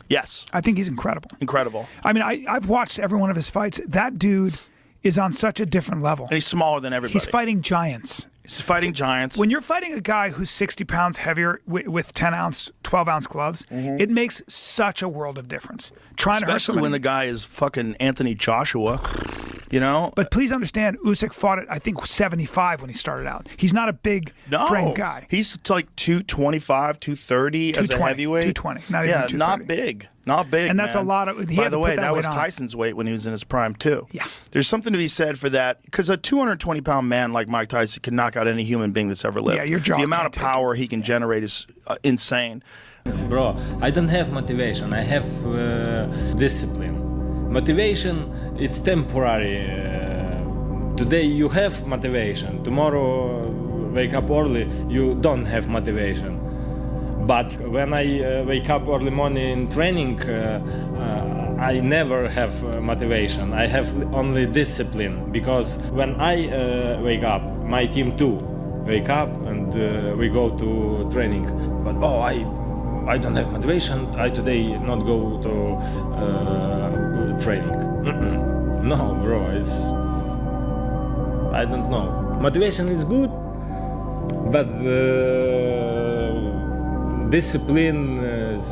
Yes. I think he's incredible. Incredible. I mean, I've watched every one of his fights. That dude is on such a different level. And he's smaller than everybody. He's fighting giants. He's fighting giants. When you're fighting a guy who's 60 pounds heavier with 10-ounce, 12-ounce gloves, it makes such a world of difference. Trying to hurt Especially somebody. when the guy is fucking Anthony Joshua, you know? But please understand, Usyk fought at, I think, 75 when he started out. He's not a big frame guy. He's like 225, 230 as a heavyweight. 220, not even 230. Not big. Not big, and that's man. a lot of. By the way, that was Tyson's weight when he was in his prime too. Yeah, there's something to be said for that because a 220-pound man like Mike Tyson can knock out any human being that's ever lived. Yeah, your jaw. The amount of power he can generate is insane. Bro, I don't have motivation. I have discipline. Motivation, it's temporary. Today you have motivation. Tomorrow, wake up early, you don't have motivation. But when I wake up early morning in training, I never have motivation. I have only discipline because when I wake up, my team too wake up and we go to training. But I don't have motivation. I today not go to training. No, bro, it's I don't know. Motivation is good, but. Discipline is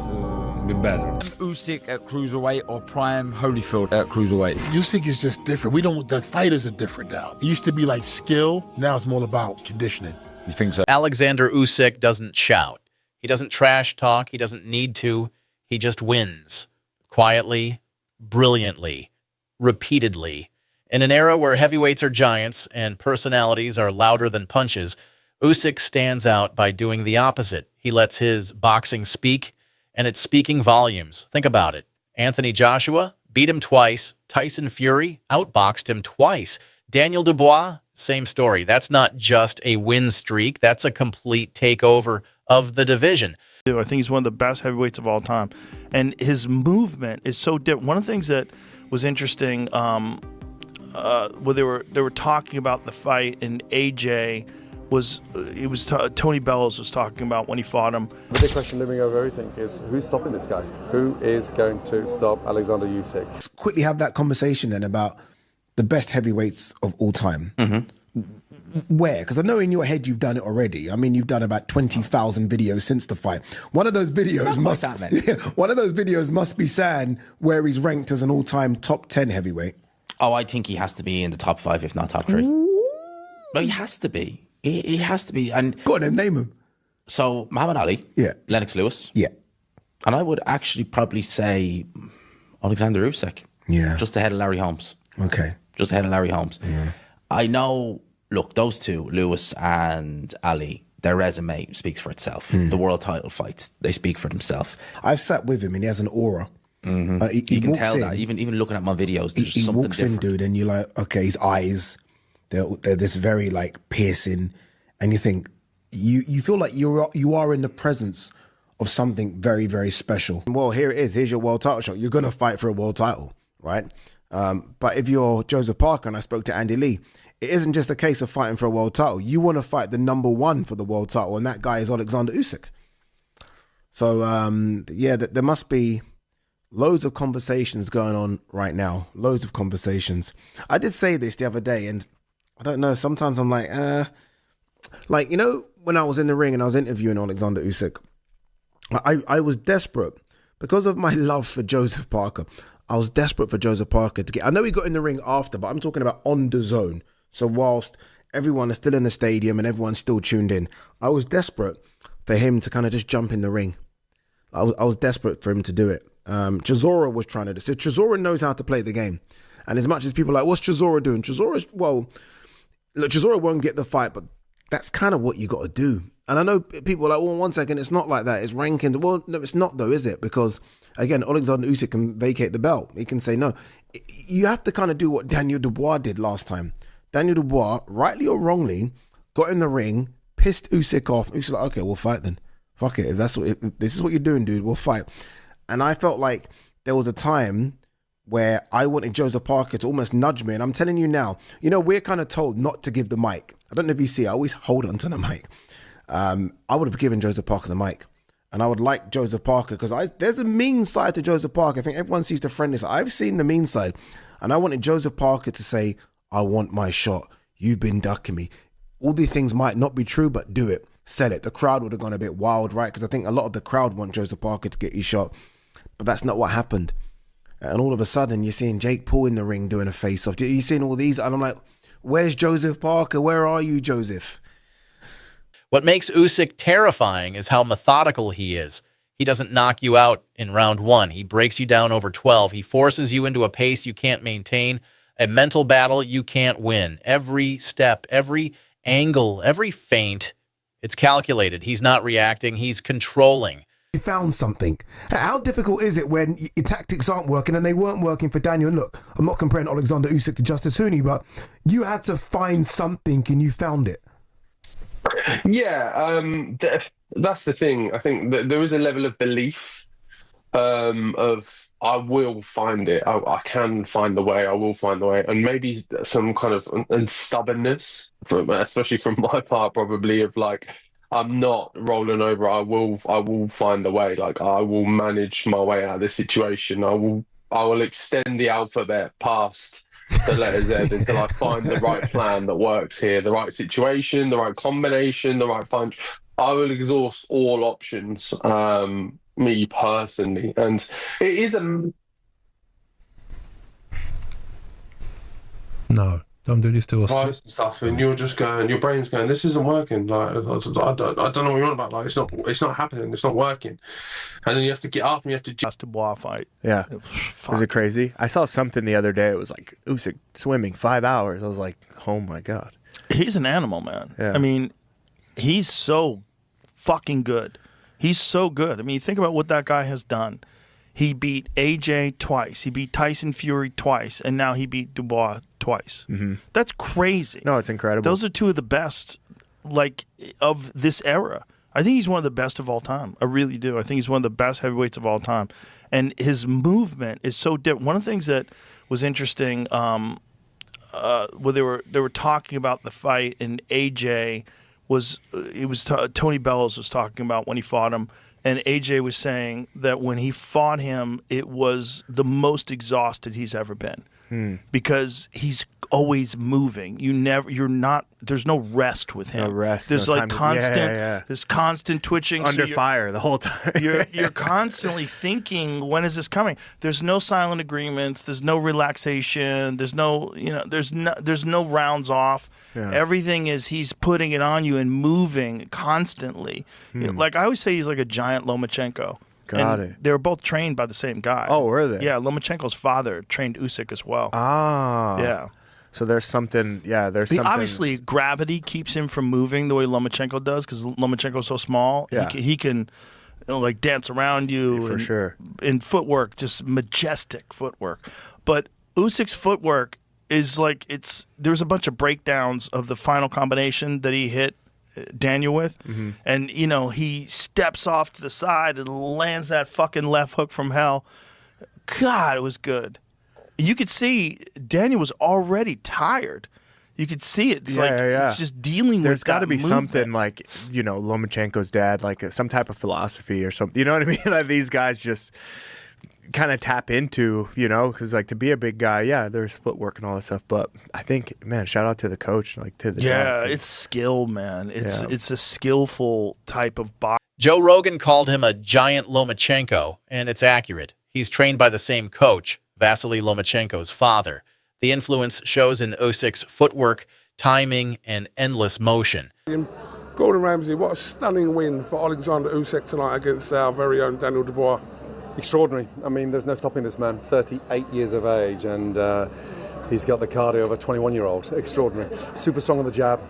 be better. Usyk at cruiserweight or Prime Holyfield at cruiserweight? Usyk is just different. The fighters are different now. It used to be like skill. Now it's more about conditioning. You think so? Oleksandr Usyk doesn't shout. He doesn't trash talk. He doesn't need to. He just wins. Quietly, brilliantly, repeatedly. In an era where heavyweights are giants and personalities are louder than punches, Usyk stands out by doing the opposite. He lets his boxing speak, and it's speaking volumes. Think about it. Anthony Joshua beat him twice. Tyson Fury outboxed him twice. Daniel Dubois, same story. That's not just a win streak. That's a complete takeover of the division. I think he's one of the best heavyweights of all time. And his movement is so different. One of the things that was interesting, where they were talking about the fight, and AJ Tony Bellows was talking about when he fought him. The big question looming over everything is who's stopping this guy? Who is going to stop Oleksandr Usyk? Let's quickly have that conversation then about the best heavyweights of all time. Where? Because I know in your head you've done it already. I mean, you've done about 20,000 videos since the fight. One of those videos must be saying where he's ranked as an all-time top 10 heavyweight. Oh, I think he has to be in the top 5, if not top 3. No, he has to be. He has to be. And go on then, name him. So, Muhammad Ali. Yeah. Lennox Lewis. Yeah. And I would actually probably say Oleksandr Usyk. Yeah. Just ahead of Larry Holmes. Okay. Just ahead of Larry Holmes. Yeah. I know, look, those two, Lewis and Ali, their resume speaks for itself. The world title fights, they speak for themselves. I've sat with him and he has an aura. You can tell that. Even looking at my videos, there's something walks different. in, dude, and you're like, okay, his eyes, they're this very like piercing, and you think you feel like you are in the presence of something very, very special. Well, here it is. Here's your world title shot. You're gonna fight for a world title, right? But if you're Joseph Parker, and I spoke to Andy Lee, it isn't just a case of fighting for a world title. You want to fight the #1 for the world title, and that guy is Oleksandr Usyk. So yeah, there must be loads of conversations going on right now. Loads of conversations. I did say this the other day, and I don't know, sometimes I'm like, you know, when I was in the ring and I was interviewing Oleksandr Usyk, I was desperate because of my love for Joseph Parker. I was desperate for Joseph Parker to get, I know he got in the ring after, but I'm talking about on the zone. So whilst everyone is still in the stadium and everyone's still tuned in, I was desperate for him to kind of just jump in the ring. I was desperate for him to do it. Chisora was trying to do. So Chisora knows how to play the game. And as much as people are like, what's Chisora doing? Chisora won't get the fight, but that's kind of what you got to do. And I know people are like, well, 1 second, it's not like that. It's rankings. Well, no, it's not though, is it? Because again, Oleksandr Usyk can vacate the belt. He can say no. You have to kind of do what Daniel Dubois did last time. Daniel Dubois, rightly or wrongly, got in the ring, pissed Usyk off. Usyk's like, okay, we'll fight then. Fuck it. If this is what you're doing, dude, we'll fight. And I felt like there was a time where I wanted Joseph Parker to almost nudge me. And I'm telling you now, you know, we're kind of told not to give the mic. I don't know if you see, I always hold onto the mic. I would have given Joseph Parker the mic. And I would like Joseph Parker because there's a mean side to Joseph Parker. I think everyone sees the friendly side. I've seen the mean side. And I wanted Joseph Parker to say, I want my shot. You've been ducking me. All these things might not be true, but do it. Sell it. The crowd would have gone a bit wild, right? Because I think a lot of the crowd want Joseph Parker to get his shot. But that's not what happened. And all of a sudden, you're seeing Jake Paul in the ring doing a face-off. You're seeing all these, and I'm like, where's Joseph Parker? Where are you, Joseph? What makes Usyk terrifying is how methodical he is. He doesn't knock you out in round 1. He breaks you down over 12. He forces you into a pace you can't maintain, a mental battle you can't win. Every step, every angle, every feint, it's calculated. He's not reacting. He's controlling. You found something. How difficult is it when your tactics aren't working, and they weren't working for Daniel? And look, I'm not comparing Oleksandr Usyk to Justice Hooney, but you had to find something and you found it. Yeah, that's the thing. I think that there is a level of belief of I will find it. I can find the way. I will find the way, and maybe some kind of and stubbornness, especially from my part, probably of like, I'm not rolling over. I will find the way. Like, I will manage my way out of this situation. I will extend the alphabet past the letter Z until I find the right plan that works here, the right situation, the right combination, the right punch. I will exhaust all options, me personally. And it is a... No, don't do this to us. And stuff, and you're just going, your brain's going, this isn't working. Like, I don't know what you're on about. Like, it's not happening. It's not working. And then you have to get up and you have to... Dubois fight. Yeah. Was it crazy? I saw something the other day. It was like Usyk swimming 5 hours. I was like, oh my God. He's an animal, man. Yeah. I mean, he's so fucking good. He's so good. I mean, think about what that guy has done. He beat AJ twice. He beat Tyson Fury twice. And now he beat Dubois twice. Mm-hmm. That's crazy. No, it's incredible. Those are two of the best, like, of this era. I think he's one of the best of all time. I really do. I think he's one of the best heavyweights of all time. And his movement is so different. One of the things that was interesting, where they were talking about the fight, and AJ was Tony Bellows was talking about when he fought him, and AJ was saying that when he fought him, it was the most exhausted he's ever been. Because he's always moving. There's no rest with him. No rest. There's no like constant. There's constant twitching. Under fire the whole time. you're constantly thinking, when is this coming? There's no silent agreements. There's no relaxation. There's no rounds off. Yeah. Everything is he's putting it on you and moving constantly. Like I always say, he's like a giant Lomachenko. Got it. They were both trained by the same guy. Oh, were they? Yeah, Lomachenko's father trained Usyk as well. Ah. Yeah. So there's something, Obviously, gravity keeps him from moving the way Lomachenko does, because Lomachenko's so small. Yeah. He can like dance around you. For sure. In footwork, just majestic footwork. But Usyk's footwork is like, there's a bunch of breakdowns of the final combination that he hit Daniel with, and he steps off to the side and lands that fucking left hook from hell. God, it was good. You could see Daniel was already tired. You could see it. It's it's just dealing There's with got to that be movement. something like, Lomachenko's dad, like some type of philosophy or something. You know what I mean? Like these guys just kind of tap into, because like to be a big guy, there's footwork and all that stuff. But I think, man, shout out to the coach, like to the dad. It's skill, man. It's a skillful type of box. Joe Rogan called him a giant Lomachenko, and it's accurate. He's trained by the same coach, Vasily Lomachenko's father. The influence shows in Usyk's footwork, timing, and endless motion. Gordon Ramsay, what a stunning win for Oleksandr Usyk tonight against our very own Daniel Dubois. Extraordinary. I mean, there's no stopping this man. 38 years of age, and he's got the cardio of a 21-year-old. Extraordinary. Super strong on the jab,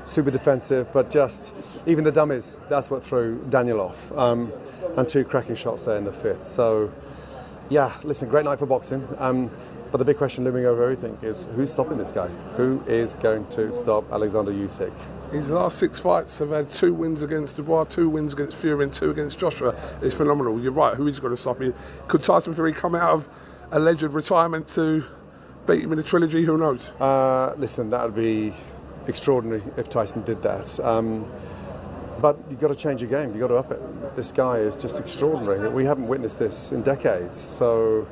super defensive, but just even the dummies, that's what threw Daniel off. And two cracking shots there in the fifth. So, yeah, listen, great night for boxing. But the big question looming over everything is, who's stopping this guy? Who is going to stop Oleksandr Usyk? His last 6 fights have had 2 wins against Dubois, 2 wins against Fury, and 2 against Joshua. It's phenomenal. You're right. Who is going to stop him? Could Tyson Fury come out of alleged retirement to beat him in a trilogy? Who knows? Listen, that would be extraordinary if Tyson did that. But you've got to change your game. You've got to up it. This guy is just extraordinary. We haven't witnessed this in decades. So,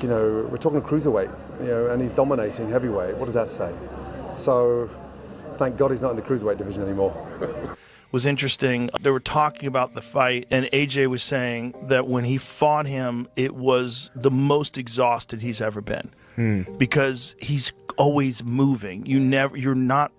you know, we're talking cruiserweight, you know, and he's dominating heavyweight. What does that say? So, thank God he's not in the cruiserweight division anymore. Was interesting. They were talking about the fight, and AJ was saying that when he fought him, it was the most exhausted he's ever been because he's always moving.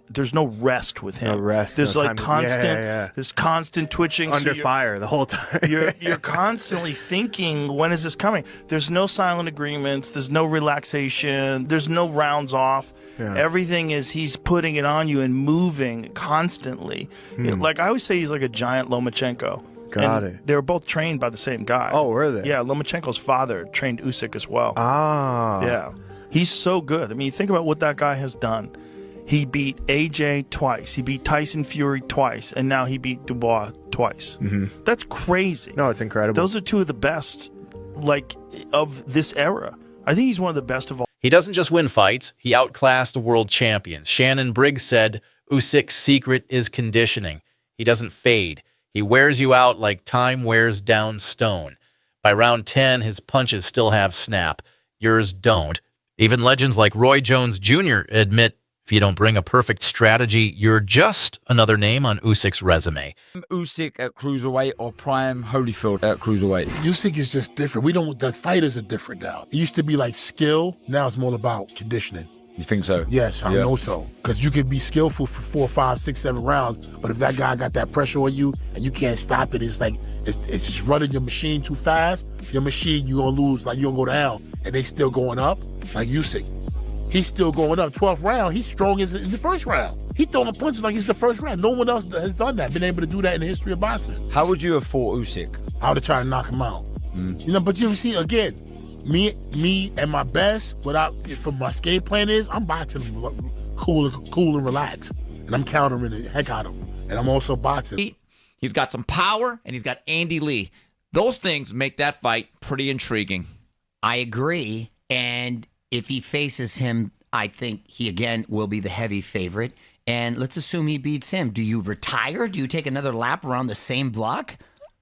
There's no rest with him. No rest. There's no like time constant. yeah. There's constant twitching. Under fire the whole time. You're constantly thinking, when is this coming? There's no silent agreements. There's no relaxation. There's no rounds off. Yeah. Everything is he's putting it on you and moving constantly. Like I always say, he's like a giant Lomachenko. Got it. They were both trained by the same guy. Oh, were they? Yeah, Lomachenko's father trained Usyk as well. Ah. Yeah. He's so good. I mean, think about what that guy has done. He beat AJ twice. He beat Tyson Fury twice. And now he beat Dubois twice. That's crazy. No, it's incredible. Those are two of the best, like, of this era. I think he's one of the best of all. He doesn't just win fights, he outclassed world champions. Shannon Briggs said Usyk's secret is conditioning. He doesn't fade. He wears you out like time wears down stone. By round 10, his punches still have snap. Yours don't. Even legends like Roy Jones Jr. admit if you don't bring a perfect strategy, you're just another name on Usyk's resume. Usyk at cruiserweight or Prime Holyfield at cruiserweight? Usyk is just different. The fighters are different now. It used to be like skill. Now it's more about conditioning. You think so? Yes, I know so. Because you can be skillful for 4, 5, 6, 7 rounds, but if that guy got that pressure on you and you can't stop it, it's like it's just running your machine too fast. Your machine, you're gonna lose, like you're gonna go down, and they still going up. Like Usyk, he's still going up. 12th round, he's strong as in the first round. He throwing punches like it's the first round. No one else has done that, been able to do that in the history of boxing. How would you have fought Usyk? I would have tried to knock him out. You know, but you see again. Me and my best, from my game plan is, I'm boxing him cool and relaxed. And I'm countering the heck out of him. And I'm also boxing. He's got some power, and he's got Andy Lee. Those things make that fight pretty intriguing. I agree. And if he faces him, I think he, again, will be the heavy favorite. And let's assume he beats him. Do you retire? Do you take another lap around the same block?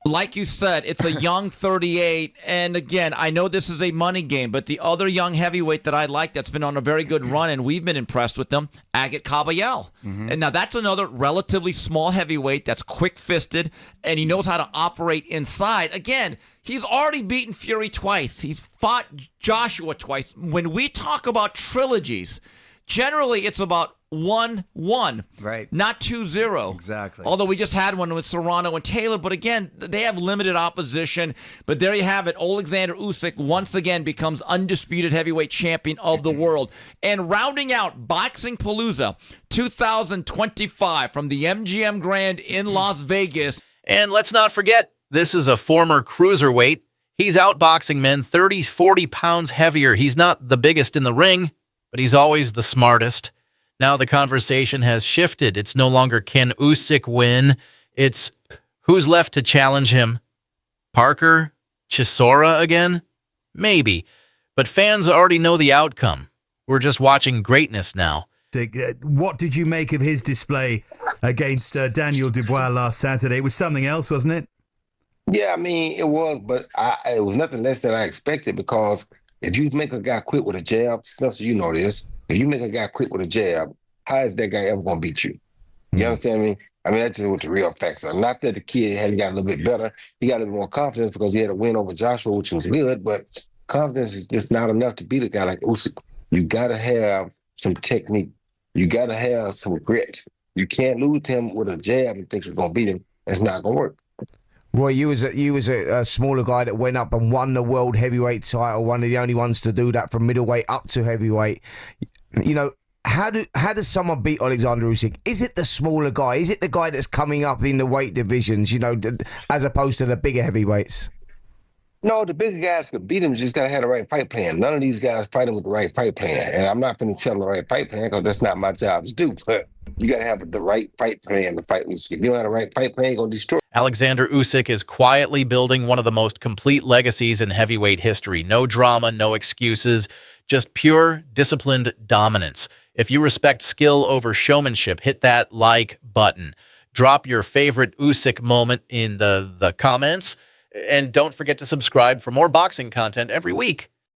Like you said, it's a young 38. And again, I know this is a money game, but the other young heavyweight that I like that's been on a very good run, and we've been impressed with them, Agit Kabayel. And now that's another relatively small heavyweight that's quick-fisted, and he knows how to operate inside. Again, he's already beaten Fury twice. He's fought Joshua twice. When we talk about trilogies, generally it's about 1-1, right? Not 2-0. Exactly. Although we just had one with Serrano and Taylor, but again, they have limited opposition. But there you have it. Oleksandr Usyk once again becomes undisputed heavyweight champion of the world. And rounding out Boxing Palooza 2025 from the MGM Grand in Las Vegas. And let's not forget, this is a former cruiserweight. He's outboxing men 30, 40 pounds heavier. He's not the biggest in the ring, but he's always the smartest. Now the conversation has shifted. It's no longer can Usyk win. It's who's left to challenge him. Parker? Chisora again? Maybe. But fans already know the outcome. We're just watching greatness now. What did you make of his display against Daniel Dubois last Saturday? It was something else, wasn't it? Yeah, I mean, it was, but it was nothing less than I expected, because if you make a guy quit with a jab, Spencer, you know this, if you make a guy quit with a jab, how is that guy ever going to beat you? You understand me? I mean, that's just what the real facts are. Not that the kid had got a little bit better. He got a little more confidence because he had a win over Joshua, which was good, but confidence is just not enough to beat a guy like Usyk. You got to have some technique. You got to have some grit. You can't lose to him with a jab and think you're going to beat him. It's not going to work. Roy, you was a smaller guy that went up and won the world heavyweight title, one of the only ones to do that from middleweight up to heavyweight. You know, how does someone beat Oleksandr Usyk? Is it the smaller guy? Is it the guy that's coming up in the weight divisions, you know, as opposed to the bigger heavyweights? No, the bigger guys could beat him. You just got to have the right fight plan. None of these guys fighting with the right fight plan. And I'm not going to tell them the right fight plan because that's not my job to do. But you got to have the right fight plan to fight Usyk. If you don't have the right fight plan, you're going to destroy. Alexander Usyk is quietly building one of the most complete legacies in heavyweight history. No drama, no excuses, just pure, disciplined dominance. If you respect skill over showmanship, hit that like button. Drop your favorite Usyk moment in the comments. And don't forget to subscribe for more boxing content every week.